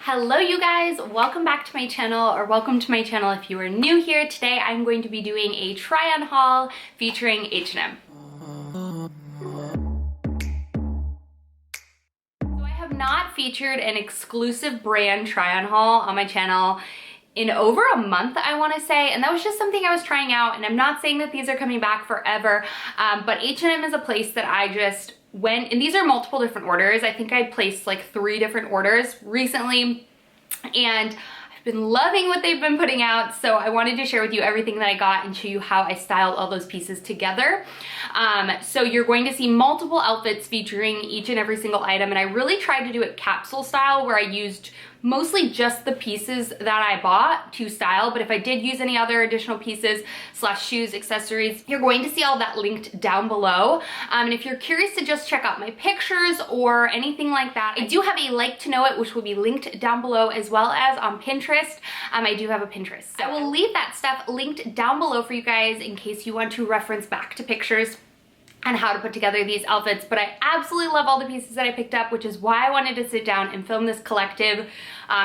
Hello you guys, welcome back to my channel, or welcome to my channel if you are new here. Today I'm going to be doing a try on haul featuring H&M. So I have not featured an exclusive brand try on haul on my channel in over a month, I want to say, and that was just something I was trying out, and I'm not saying that these are coming back forever, but H&M is a place that I just went, and these are multiple different orders. I think I placed like 3 different orders recently, and I've been loving what they've been putting out, so I wanted to share with you everything that I got and show you how I styled all those pieces together. So you're going to see multiple outfits featuring each and every single item, and I really tried to do it capsule style where I used mostly just the pieces that I bought to style, but if I did use any other additional pieces / shoes, accessories, you're going to see all that linked down below. And if you're curious to just check out my pictures or anything like that, I do have a like to know it, which will be linked down below, as well as on Pinterest. I do have a Pinterest. So I will leave that stuff linked down below for you guys in case you want to reference back to pictures and how to put together these outfits. But I absolutely love all the pieces that I picked up, which is why I wanted to sit down and film this collective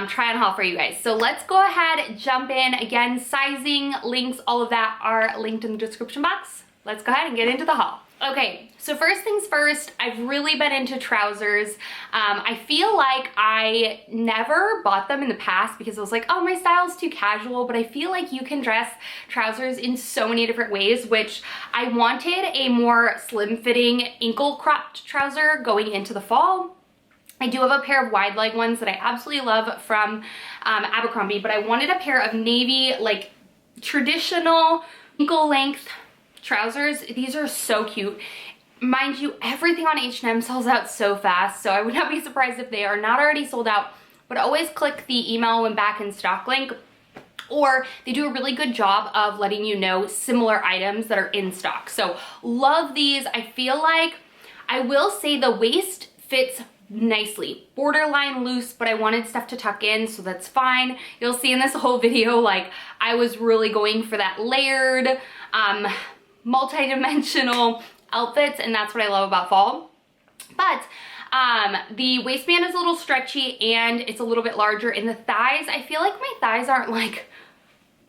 try on haul for you guys. So let's go ahead, jump in. Again, sizing, links, all of that are linked in the description box. Let's go ahead and get into the haul. Okay, so first things first, I've really been into trousers. I feel like I never bought them in the past because I was like, oh, my style's too casual, but I feel like you can dress trousers in so many different ways, which I wanted a more slim-fitting ankle cropped trouser going into the fall. I do have a pair of wide leg ones that I absolutely love from Abercrombie, but I wanted a pair of navy, like traditional ankle length trousers. These are so cute. Mind you, everything on H&M sells out so fast, so I would not be surprised if they are not already sold out, but always click the email when back in stock link, or they do a really good job of letting you know similar items that are in stock. So love these. I feel like, I will say the waist fits nicely, borderline loose, but I wanted stuff to tuck in, so that's fine. You'll see in this whole video, like, I was really going for that layered, multi-dimensional outfits, and that's what I love about fall. But the waistband is a little stretchy and it's a little bit larger. In the thighs, I feel like my thighs aren't like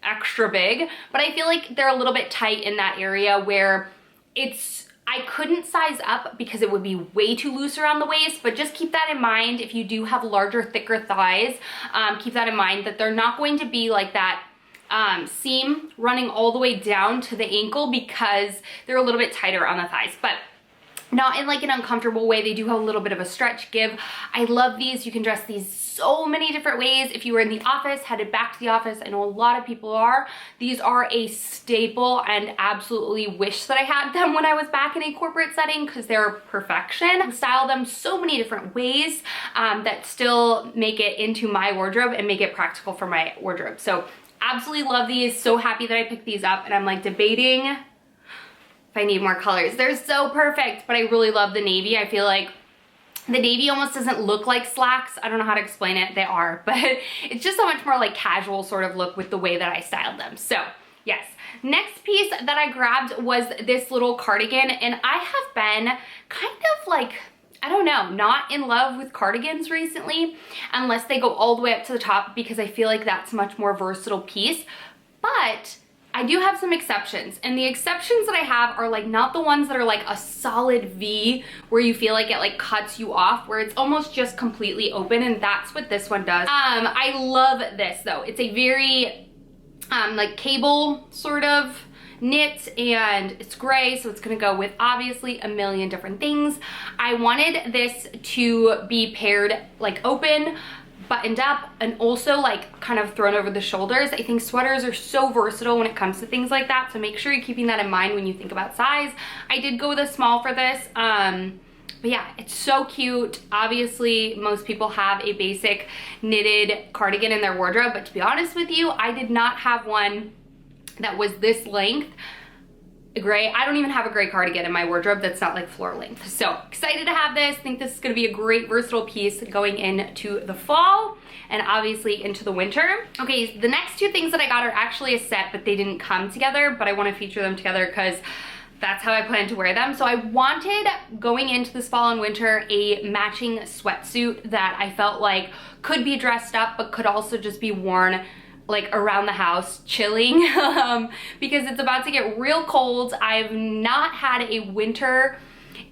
extra big, but I feel like they're a little bit tight in that area where I couldn't size up because it would be way too loose around the waist, but just keep that in mind. If you do have larger, thicker thighs, keep that in mind that they're not going to be like that seam running all the way down to the ankle because they're a little bit tighter on the thighs, but not in like an uncomfortable way. They do have a little bit of a stretch give. I love these. You can dress these so many different ways. If you were in the office, headed back to the office, I know a lot of people are. These are a staple, and absolutely wish that I had them when I was back in a corporate setting because they're perfection. I style them so many different ways that still make it into my wardrobe and make it practical for my wardrobe. So absolutely love these. So happy that I picked these up, and I'm like debating if I need more colors. They're so perfect, but I really love the navy. I feel like the navy almost doesn't look like slacks. I don't know how to explain it. They are, but it's just so much more like casual sort of look with the way that I styled them. So yes. Next piece that I grabbed was this little cardigan, and I have been kind of like, I don't know, not in love with cardigans recently, unless they go all the way up to the top, because I feel like that's a much more versatile piece. But I do have some exceptions, and the exceptions that I have are like not the ones that are like a solid V where you feel like it like cuts you off, where it's almost just completely open, and that's what this one does. I love this though. It's a very like cable sort of knit, and it's gray, so it's gonna go with obviously a million different things. I wanted this to be paired like open, buttoned up, and also like kind of thrown over the shoulders. I think sweaters are so versatile when it comes to things like that, so make sure you're keeping that in mind when you think about size. I did go with a small for this, but yeah, it's so cute. Obviously, most people have a basic knitted cardigan in their wardrobe, but to be honest with you, I did not have one that was this length. Gray. I don't even have a gray cardigan in my wardrobe that's not like floor length. So excited to have this. Think this is going to be a great versatile piece going into the fall and obviously into the winter. Okay, the next 2 things that I got are actually a set, but they didn't come together, but I want to feature them together because that's how I plan to wear them. So I wanted, going into this fall and winter, a matching sweatsuit that I felt like could be dressed up but could also just be worn like around the house chilling because it's about to get real cold. I've not had a winter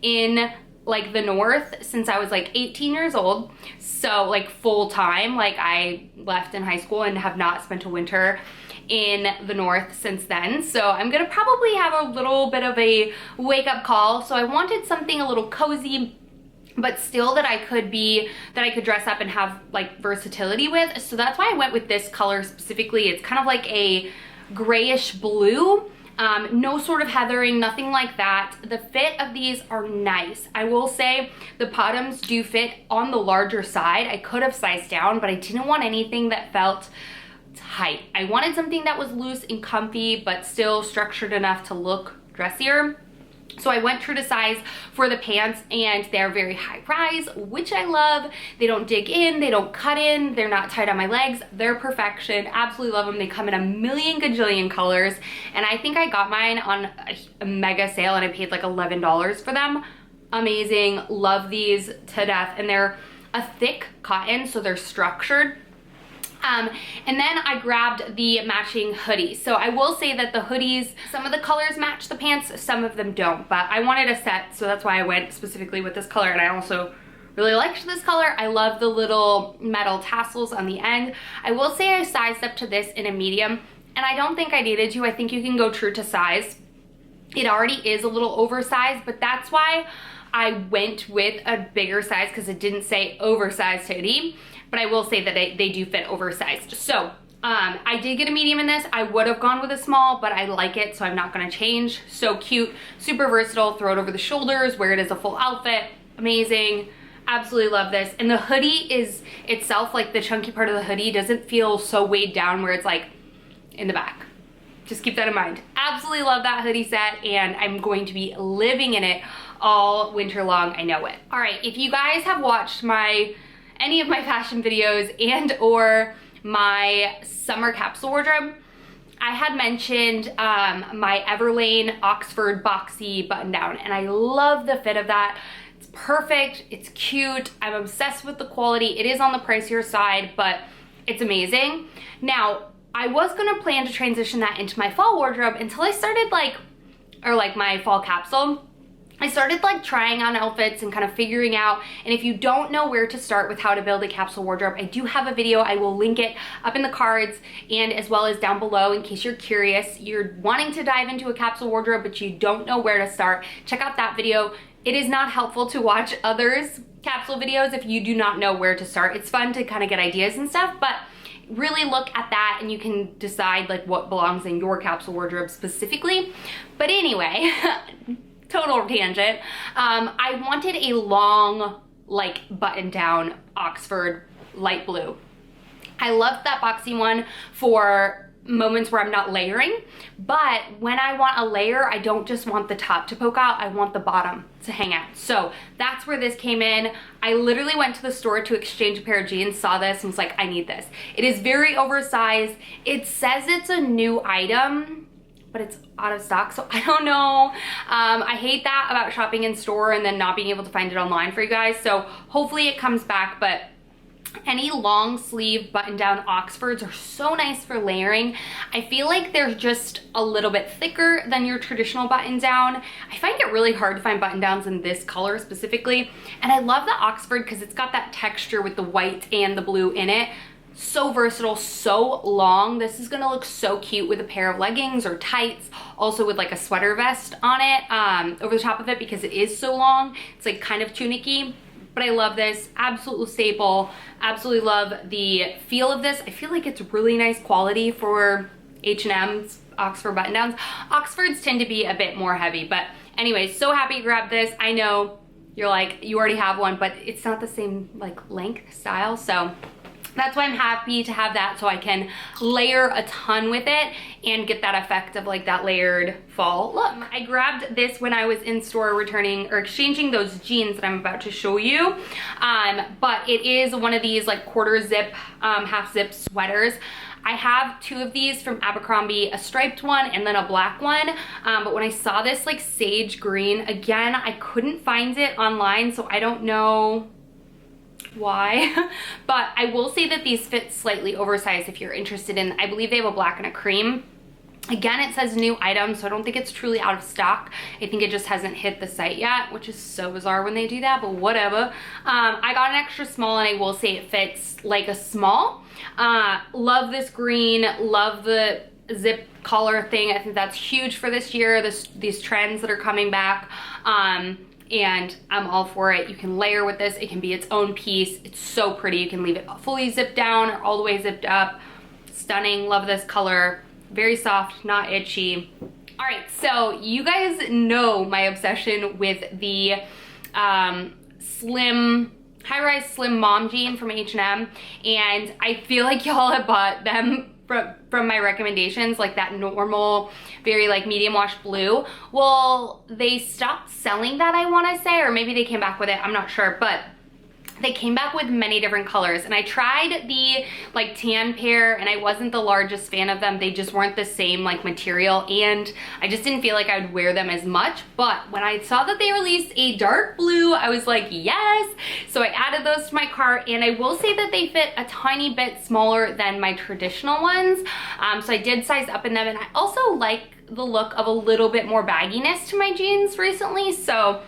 in like the north since I was like 18 years old, so like full time. Like I left in high school and have not spent a winter in the north since then. So I'm gonna probably have a little bit of a wake-up call. So I wanted something a little cozy but still that I could dress up and have like versatility with. So that's why I went with this color specifically. It's kind of like a grayish blue. No sort of heathering, nothing like that. The fit of these are nice. I will say the bottoms do fit on the larger side. I could have sized down, but I didn't want anything that felt tight. I wanted something that was loose and comfy, but still structured enough to look dressier. So I went true to size for the pants, and they're very high rise, which I love. They don't dig in, they don't cut in, they're not tight on my legs. They're perfection. Absolutely love them. They come in a million gajillion colors, and I think I got mine on a mega sale and I paid like $11 for them. Amazing. Love these to death, and they're a thick cotton, so they're structured. And then I grabbed the matching hoodie. So I will say that the hoodies, some of the colors match the pants, some of them don't, but I wanted a set, so that's why I went specifically with this color. And I also really liked this color. I love the little metal tassels on the end. I will say I sized up to this in a medium, and I don't think I needed to. I think you can go true to size. It already is a little oversized, but that's why I went with a bigger size, because it didn't say oversized hoodie. But I will say that they do fit oversized. So I did get a medium in this. I would have gone with a small, but I like it, so I'm not gonna change. So cute, super versatile, throw it over the shoulders, wear it as a full outfit. Amazing, absolutely love this. And the hoodie is itself, like the chunky part of the hoodie doesn't feel so weighed down where it's like in the back. Just keep that in mind. Absolutely love that hoodie set, and I'm going to be living in it all winter long, I know it. All right, if you guys have watched any of my fashion videos and or my summer capsule wardrobe, I had mentioned my Everlane Oxford boxy button down, and I love the fit of that. It's perfect, it's cute, I'm obsessed with the quality. It is on the pricier side, but it's amazing. Now, I was gonna plan to transition that into my fall wardrobe until I started my fall capsule. I started like trying on outfits and kind of figuring out, and if you don't know where to start with how to build a capsule wardrobe, I do have a video. I will link it up in the cards and as well as down below in case you're curious. You're wanting to dive into a capsule wardrobe but you don't know where to start. Check out that video. It is not helpful to watch others' capsule videos if you do not know where to start. It's fun to kind of get ideas and stuff, but really look at that and you can decide like what belongs in your capsule wardrobe specifically. But anyway, total tangent. I wanted a long, like button down Oxford light blue. I love that boxy one for moments where I'm not layering, but when I want a layer, I don't just want the top to poke out, I want the bottom to hang out. So that's where this came in. I literally went to the store to exchange a pair of jeans, saw this and was like, I need this. It is very oversized. It says it's a new item, but it's out of stock, so I don't know. I hate that about shopping in store and then not being able to find it online for you guys, so hopefully it comes back. But any long sleeve button down Oxfords are so nice for layering. I feel like they're just a little bit thicker than your traditional button down. I find it really hard to find button downs in this color specifically, and I love the Oxford because it's got that texture with the white and the blue in it. So versatile, so long. This is gonna look so cute with a pair of leggings or tights, also with like a sweater vest on it over the top of it because it is so long. It's like kind of tunicky, but I love this. Absolute staple. Absolutely love the feel of this. I feel like it's really nice quality for H&M's Oxford button downs. Oxfords tend to be a bit more heavy, but anyway, so happy to grab this. I know you're like, you already have one, but it's not the same like length style, so That's why I'm happy to have that, so I can layer a ton with it and get that effect of like that layered fall look. I grabbed this when I was in store returning or exchanging those jeans that I'm about to show you. But it is one of these like quarter zip, half zip sweaters. I have 2 of these from Abercrombie, a striped one and then a black one. But when I saw this like sage green, again, I couldn't find it online, so I don't know why. But I will say that these fit slightly oversized if you're interested in, I believe they have a black and a cream. Again, it says new item, so I don't think it's truly out of stock. I think it just hasn't hit the site yet, which is so bizarre when they do that, but whatever. I got an extra small, and I will say it fits like a small. Love this green, love the zip collar thing. I think that's huge for this year, these trends that are coming back. And I'm all for it. You can layer with this. It can be its own piece. It's so pretty. You can leave it fully zipped down or all the way zipped up. Stunning. Love this color. Very soft, not itchy. All right, so you guys know my obsession with the slim, high-rise slim mom jean from H&M, and I feel like y'all have bought them from my recommendations, like that normal, very like medium wash blue. Well, they stopped selling that, I want to say, or maybe they came back with it, I'm not sure, but they came back with many different colors, and I tried the like tan pair, and I wasn't the largest fan of them. They just weren't the same like material, and I just didn't feel like I would wear them as much. But when I saw that they released a dark blue, I was like, yes. So I added those to my cart, and I will say that they fit a tiny bit smaller than my traditional ones. So I did size up in them, and I also like the look of a little bit more bagginess to my jeans recently, so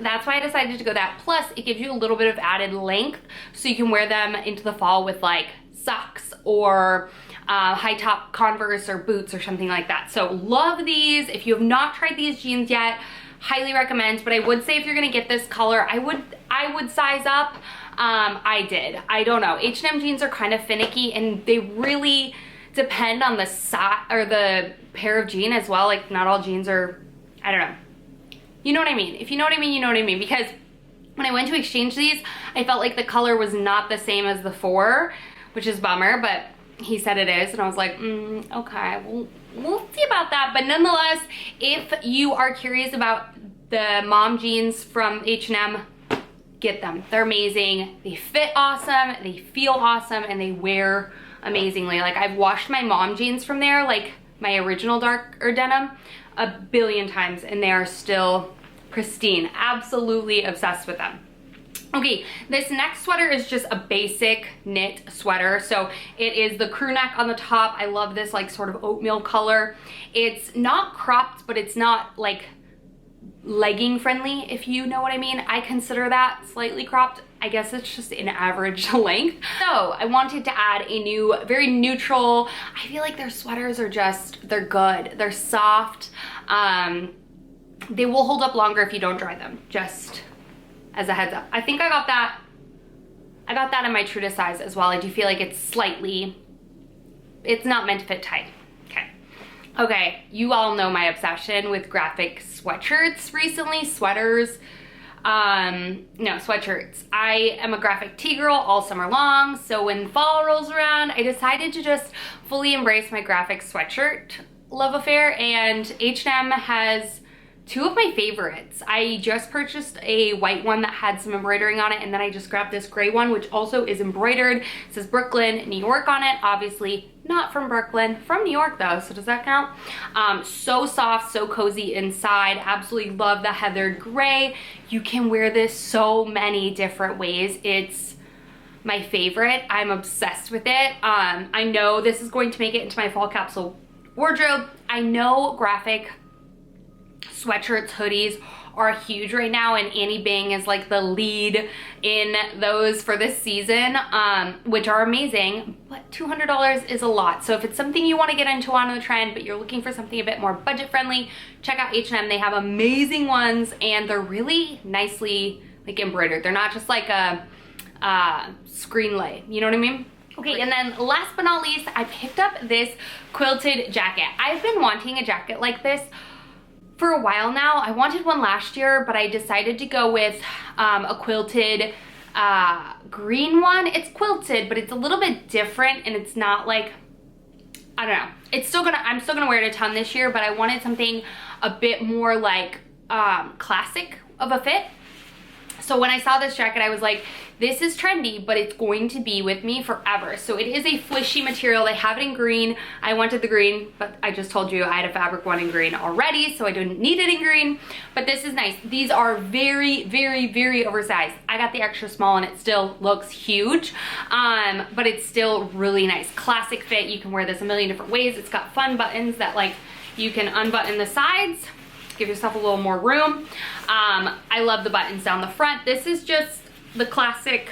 that's why I decided to go that. Plus, it gives you a little bit of added length, so you can wear them into the fall with like socks or high top Converse or boots or something like that. So love these. If you have not tried these jeans yet, highly recommend. But I would say if you're gonna get this color, I would size up. I did. I don't know. H&M jeans are kind of finicky, and they really depend on the size or the pair of jean as well. Like not all jeans are, I don't know. You know what I mean? If you know what I mean, you know what I mean. Because when I went to exchange these, I felt like the color was not the same as the 4, which is a bummer, but he said it is, and I was like, okay, we'll see about that. But nonetheless, if you are curious about the mom jeans from H&M, get them. They're amazing. They fit awesome, they feel awesome, and they wear amazingly. Like I've washed my mom jeans from there, like my original dark or denim, a billion times, and they are still pristine. Absolutely obsessed with them. Okay, this next sweater is just a basic knit sweater. So it is the crew neck on the top. I love this like sort of oatmeal color. It's not cropped, but it's not like legging friendly, if you know what I mean. I consider that slightly cropped. I guess it's just an average length. So I wanted to add a new, very neutral, I feel like their sweaters are just, they're good. They're soft. They will hold up longer if you don't dry them, just as a heads up. I think I got that in my true to size as well. I do feel like it's slightly, it's not meant to fit tight. Okay, you all know my obsession with graphic sweatshirts recently, sweaters. No, sweatshirts. I am a graphic tee girl all summer long, so when fall rolls around, I decided to just fully embrace my graphic sweatshirt love affair, and H&M has 2 of my favorites. I just purchased a white one that had some embroidering on it, and then I just grabbed this gray one, which also is embroidered. It says Brooklyn, New York on it. Obviously not from Brooklyn, from New York though, so does that count? So soft, so cozy inside. Absolutely love the heathered gray. You can wear this so many different ways. It's my favorite. I'm obsessed with it. I know this is going to make it into my fall capsule wardrobe. I know graphic sweatshirts, hoodies are huge right now, and Annie Bing is like the lead in those for this season, which are amazing, but $200 is a lot. So if it's something you want to get into on the trend, but you're looking for something a bit more budget friendly, check out H&M. They have amazing ones, and they're really nicely like embroidered. They're not just like a screen lay, you know what I mean? Okay, and then last but not least, I picked up this quilted jacket. I've been wanting a jacket like this for a while now. I wanted one last year, but I decided to go with a quilted green one. It's quilted, but it's a little bit different, and it's not like, I don't know. I'm still gonna wear it a ton this year, but I wanted something a bit more like classic of a fit. So when I saw this jacket, I was like, this is trendy, but it's going to be with me forever. So it is a flishy material. They have it in green. I wanted the green, but I just told you I had a fabric one in green already, so I didn't need it in green. But this is nice. These are very, very, very oversized. I got the extra small and it still looks huge, but it's still really nice. Classic fit. You can wear this a million different ways. It's got fun buttons that like you can unbutton the sides, give yourself a little more room. I love the buttons down the front. This is just the classic,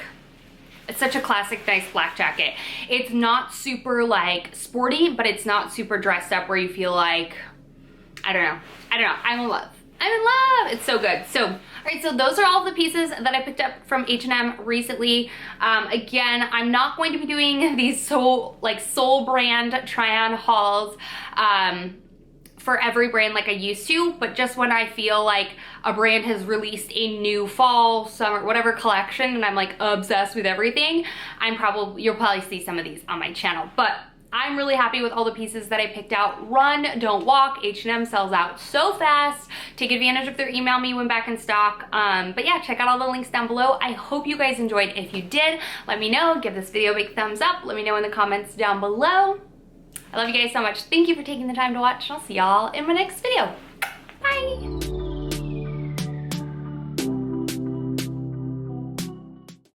it's such a classic nice black jacket. It's not super like sporty, but it's not super dressed up where you feel like, I don't know, I'm in love. It's so good. So, all right, so those are all the pieces that I picked up from H&M recently. Again, I'm not going to be doing these soul brand try-on hauls for every brand like I used to, but just when I feel like a brand has released a new fall, summer, whatever collection, and I'm like obsessed with everything, you'll probably see some of these on my channel. But I'm really happy with all the pieces that I picked out. Run, don't walk. H&M sells out so fast. Take advantage of their email me when back in stock. But yeah, check out all the links down below. I hope you guys enjoyed. If you did, let me know. Give this video a big thumbs up. Let me know in the comments down below. I love you guys so much. Thank you for taking the time to watch, and I'll see y'all in my next video. Bye!